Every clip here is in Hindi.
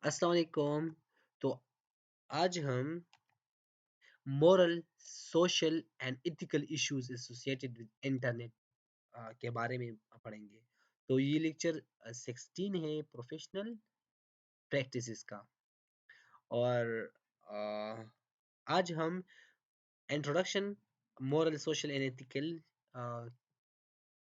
अस्सलाम वालेकुम। तो आज हम moral, social and ethical issues associated with internet के बारे में पढ़ेंगे। तो ये लेक्चर 16 है प्रोफेशनल प्रैक्टिसेस का। और अ, आज हम introduction moral, social and ethical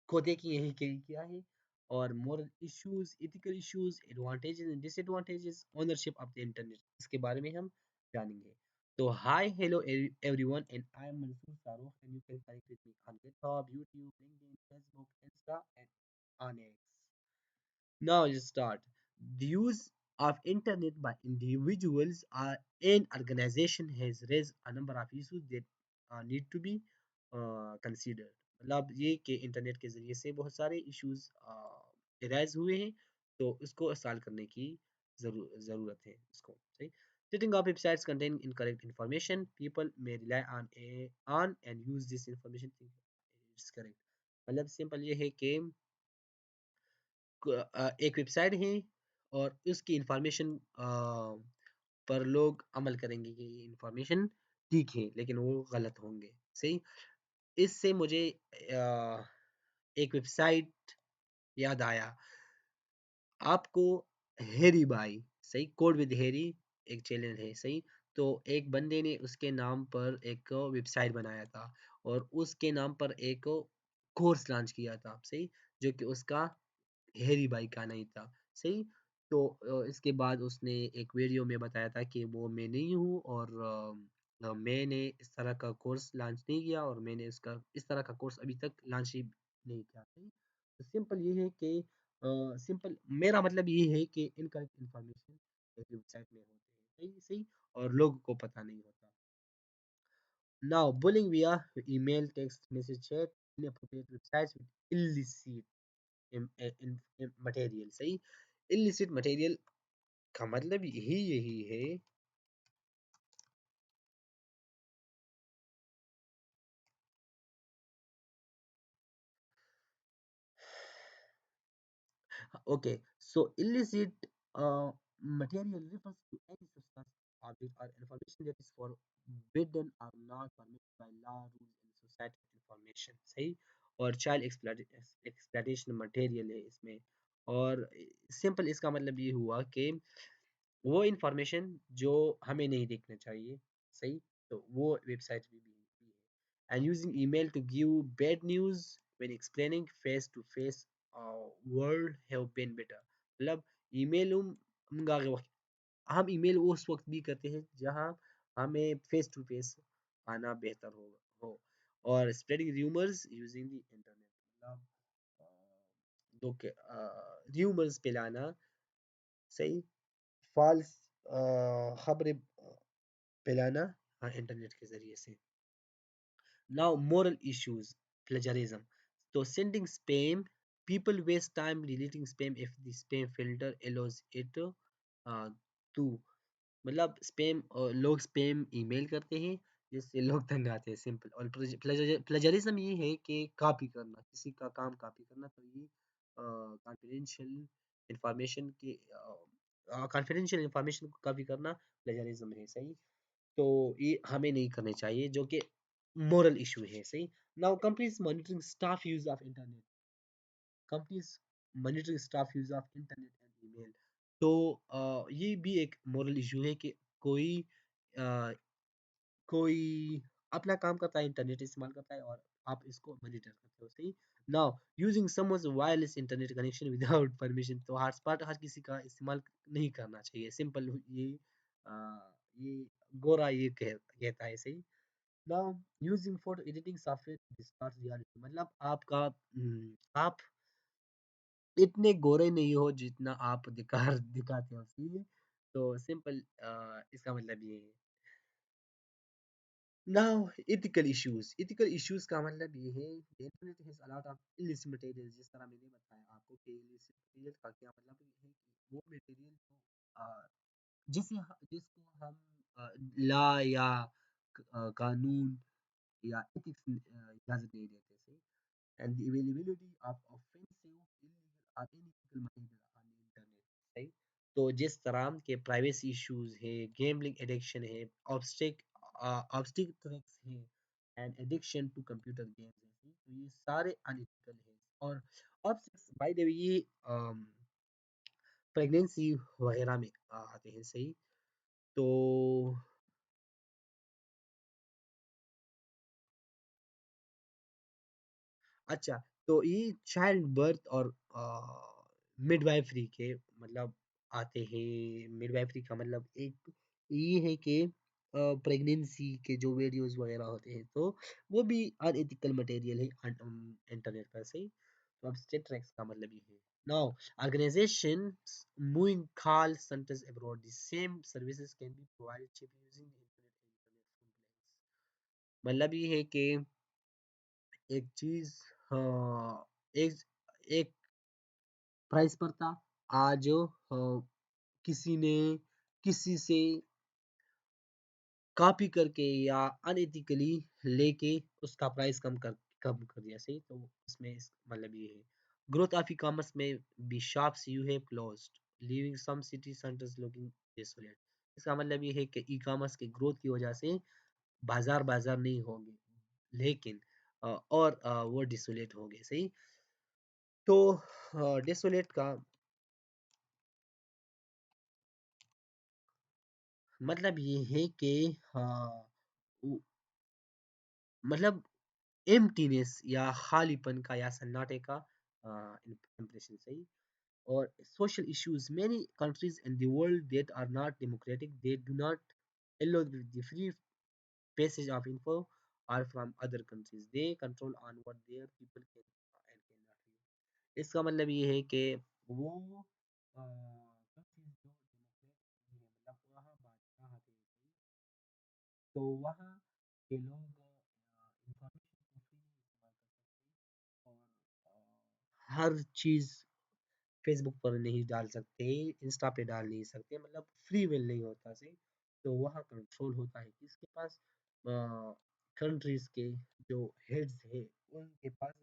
को देखिए यही क्या है। और moral issues, ethical issues, advantages and disadvantages, ownership of the internet, इसके बारे में हम जानेंगे। तो hi hello everyone and I am Mansoor Shahrukh and you can connect with me on GitHub, YouTube, LinkedIn, Facebook, Insta and on X. Now let's start. The use of internet by individuals and organization has raised a number of issues that need to be considered. मतलब ये कि इंटरनेट के ज़रिए से बहुत सारे इश्यूज राइज हुए हैं, तो उसको सॉल्व करने की ज़रूरत है इसको सही। Setting up websites contain incorrect information. People may rely on and use this information thinking it's correct. मतलब सिंपल ये है कि एक वेबसाइट है और उसकी इंफॉर्मेशन पर लोग अमल करेंगे कि ये इंफॉर्मेशन ठीक है, लेकिन वो गलत होंगे सही। इससे मुझे एक वेबसाइट याद आया आपको। हेरी बाई सही, कोड विद हेरी एक चैनल है सही। तो एक बंदे ने उसके नाम पर एक वेबसाइट बनाया था और उसके नाम पर एक कोर्स लॉन्च किया था सही, जो कि उसका हेरी भाई का नहीं था सही। तो इसके बाद उसने एक वीडियो में बताया था कि वो मैं नहीं हूँ और मैंने इस तरह का कोर्स लॉन्च नहीं किया और मैंने इसका इस तरह का कोर्स अभी तक लॉन्च ही नहीं किया सही। तो सिंपल ये है कि सिंपल मेरा मतलब ये है कि इनका इंफॉर्मेशन एक वेबसाइट में होते हैं सही सही, और लोगों को पता नहीं होता। Now, bullying via email, text, message, chat, inappropriate websites with illicit material सही। illicit मटेरियल का मतलब यही है। Okay, so illicit material refers to any substance, object, or information that is forbidden or not permitted by law, rules, and society information सही। और चाइल्ड एक्सप्लॉयटेशन मटेरियल है इसमें। और सिंपल इसका मतलब ये हुआ कि वो इंफॉर्मेशन जो हमें नहीं देखना चाहिए सही, तो वो वेबसाइट भी है। And using email to give bad news when explaining face to face world have been better. मतलब ईमेल हम ईमेल उस वक्त भी करते हैं जहां हमें फेस टू फेस आना बेहतर हो। और spreading rumours using the internet, मतलब दो के र्यूमर्स फैलाना सही, फॉल्स खबरें फैलाना हाँ इंटरनेट के ज़रिए से। Now moral issues, plagiarism. तो sending spam, people waste time deleting spam if the spam filter allows it to. मतलब स्पैम, लोग स्पैम ईमेल करते हैं जिससे लोग तंग आते हैं सिंपल। और प्लेजरिज्म ये है कि कॉपी करना, किसी का काम कॉपी करना। तो ये कॉन्फिडेंशियल इंफॉर्मेशन की कॉन्फिडेंशियल इंफॉर्मेशन को कॉपी करना प्लेजरिज्म है सही। तो ये हमें नहीं करने चाहिए, जो कि मोरल इशू है सही। Now companies monitoring staff use of internet, companies monitoring staff use of internet and email. तो ये भी एक मोरल इशू है कि कोई अ, कोई अपना काम करता है, इंटरनेट इस्तेमाल करता है और आप इसको मॉनिटर करते हो सही। Now using someone's wireless internet connection without permission, तो हॉटस्पॉट हर किसी का इस्तेमाल नहीं करना चाहिए सिंपल। अ, ये गोरा ये कहता है सही। Now using photo editing software distort reality, मतलब आप इतने गोरे नहीं हो जितना आप दिखाते हो सही। तो सिंपल इसका मतलब ये है। नाउ एथिकल इश्यूज का मतलब ये है internet has a lot of illicit material. जिस तरह मैंने बताया आपको कि इलिसिट मटेरियल का क्या मतलब है कि वो मटेरियल जो जिसको हम लॉ या कानून या एथिक्स इजाजत नहीं देते सही। And the availability of offensive, illegal और इनएथिकल मटेरियल ऑन द इंटरनेट सही। तो जिस तरह के प्राइवेसी इश्यूज है, गेमलिंग एडिक्शन है, ऑब्स्टिक्स है, and addiction to computer games है, तो ये सारे अनइथिकल है। और ऑब्स्टिक्स बाय द वे ये प्रेगनेंसी वगैरह में आते हैं, सही। तो अच्छा, तो ये चाइल्ड बर्थ और मिडवाइफरी के मतलब आते हैं। मिडवाइफरी का मतलब एक ये है कि प्रेगनेंसी के जो वीडियोस वगैरह होते हैं, तो वो भी अनएथिकल मटेरियल है इंटरनेट पर, सही। तो अब स्टेट ट्रैक्स का मतलब ये है। Now organizations moving call centers abroad, the same services can be provided cheaply using the internet and internet phone plans। मतलब ये है कि एक चीज, हाँ, एक एक प्राइस पर था। आज किसी ने किसी से कॉपी करके या अनएथिकली लेके उसका प्राइस कम कर दिया, सही। तो उसमें मतलब ये है। ग्रोथ ऑफ ई कॉमर्स में be shops you have closed, leaving some city centres looking desolate. इसका मतलब ये है कि ई कॉमर्स की ग्रोथ की वजह से बाजार बाजार नहीं होंगे, लेकिन और वो डिसोलेट होंगे, सही। तो डेसोलेट का मतलब ये है कि हाँ, मतलब एम्प्टीनेस या खालीपन का या सन्नाटे का इंप्रेशन, सही। और social issues, many countries in the world that are not democratic, they do not allow the free passage of info or from other countries, they control on what their people can and cannot view। इसका मतलब ये है कि वो countries जो democratic नहीं है, मतलब वहाँ बादशाह आते हैं, तो वहाँ के लोग इंफॉर्मेशन को फ्री नहीं इस्तेमाल कर सकते, और हर चीज़ फेसबुक पर नहीं डाल सकते, इंस्टा पे डाल नहीं सकते, मतलब फ्री विल नहीं होता, सही। तो वहाँ कंट्रोल होता है किसके पास? कंट्रीज के जो हेड्स है उनके पास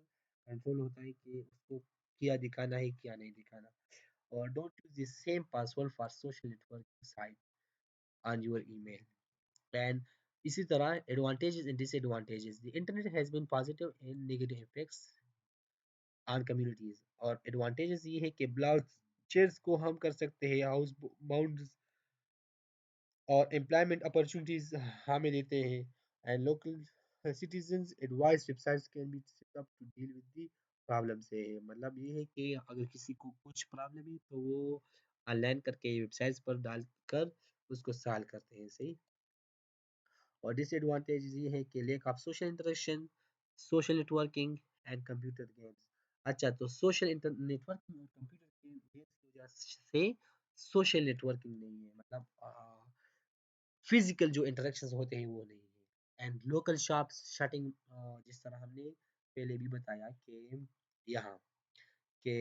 कंट्रोल होता है कि उसको क्या दिखाना है क्या नहीं दिखाना। और don't use the same password for social networking site on your email. And इसी तरह advantages and disadvantages, the internet has been positive and negative effects on communities. और एडवांटेजेस ये है कि ब्लॉग चेयर्स को हम कर सकते हैं, हाउस बाउंड्स और एम्प्लॉयमेंट अपॉर्चुनिटीज हमें देते हैं, and local citizens advice websites can be set up to deal with the problem से। मतलब ये है कि अगर किसी को कुछ प्रॉब्लम है तो वो ऑनलाइन करके वेबसाइट्स पर डालकर उसको सॉल्व करते हैं, सही। और डिसएडवांटेज ये है कि lake of social interaction, social networking and computer games. अच्छा, तो सोशल नेटवर्किंग और कंप्यूटर गेम्स की वजह से सोशल नेटवर्किंग नहीं है, मतलब फिजिकल जो इंटरेक्शंस होते हैं वो नहीं है। एंड लोकल शॉप्स शटिंग, जिस तरह हमने पहले भी बताया कि यहाँ के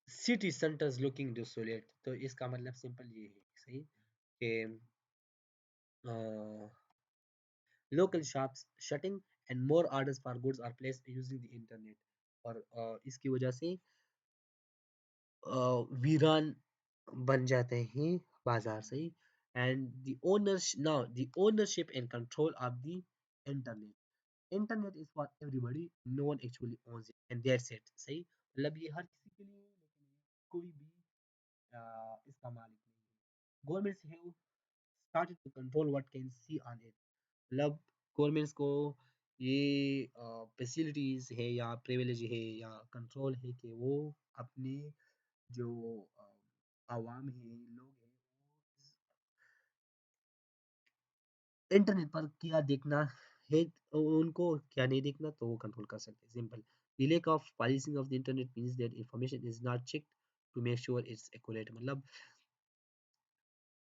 सिटी सेंटर्स लुकिंग डिसोलेट, तो इसका मतलब सिंपल ये है, सही, कि local shops shutting and more orders for goods are placed using the internet। और इसकी वजह से वीरान बन जाते हैं बाजार, सही। And the ownership and control of the internet is for everybody, no one actually owns it and that's it, सही। मतलब ये हर किसी के लिए है, लेकिन ये कोई भी इसका मालिक नहीं है। Governments have started to control what can see on it। मतलब गवर्नमेंट्स को ये फैसिलिटीज है या प्रिविलेज है या कंट्रोल है कि वो अपने जो आवाम है, लोग हैं, इंटरनेट पर क्या देखना है, उनको क्या नहीं देखना, तो वो कंट्रोल कर सकते हैं, simple. The lack of policing of the internet means that information is not checked to make sure it's accurate। मतलब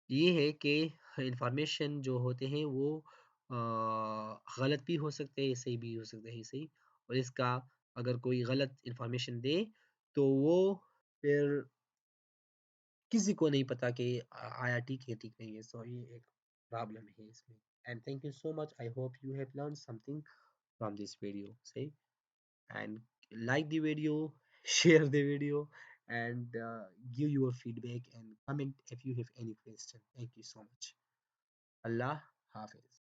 ये है कि इंफॉर्मेशन जो होते हैं वो गलत भी हो सकते हैं, सही भी हो सकते हैं, सही। और इसका अगर कोई गलत इंफॉर्मेशन दे तो वो फिर किसी को नहीं पता कि आया ठीक है ठीक नहीं है, सो ये एक प्रॉब्लम है इसमें। And thank you so much, I hope you have learn something from this video, say, and like the video, share the video, and give your feedback and comment if you have any question. Thank you so much. Allah Hafiz.